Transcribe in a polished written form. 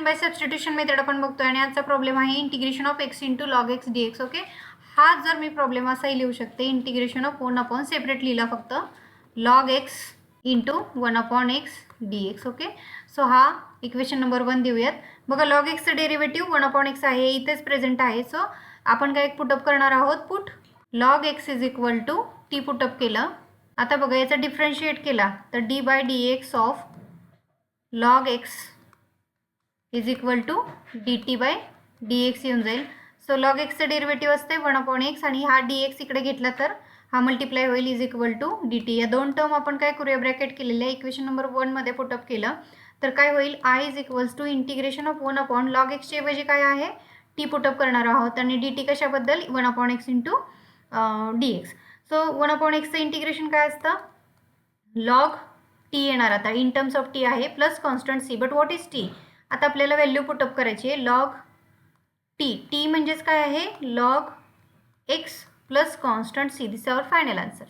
Integration by substitution method आपण बघतोय आणि आजचा प्रॉब्लेम आहे integration of x into log x D x. Okay, हा जर मी प्रॉब्लेम असाही लिहू शकते, इंटिग्रेशन ऑफ 1 अपॉन सेपरेट लिहिला फक्त log x into 1 upon x D x. Okay, so हा इक्वेशन नंबर 1 देऊयात. बघा, लॉग एक्सचं डेरिव्हेटिव्ह 1 अपॉन एक्स आहे, इथेच प्रेझेंट आहे. सो आपण काय पुटअप करणार आहोत, put log x is equal to t put up केलं. आता बघा, याचा डिफरन्शिएट केला तर d by d x of log x is equal to d t by d x येऊन जाईल. सो लॉग एक्सचं डेरिव्हेटिव्ह असते 1 अपॉन एक्स आणि हा डी एक्स इकडे घेतला तर हा मल्टिप्लाय होईल is equal to d t. या दोन टर्म आपण काय करूया, ब्रॅकेट केलेल्या इक्वेशन नंबर 1 मध्ये पुटअप केलं तर काय होईल, I is equals to integration of 1 upon log एक्सचे ऐवजी काय आहे टी पुटअप करणार आहोत आणि डी टी कशाबद्दल 1 upon x into D x. So 1 upon एक्सचं इंटिग्रेशन काय असतं, लॉग टी येणार आता इन टर्म्स ऑफ टी आहे plus constant C. But what is T, आता आपल्याला व्हॅल्यू पुटअप करायची आहे लॉग टी. टी म्हणजेच काय आहे, log x plus constant c. This is our final answer.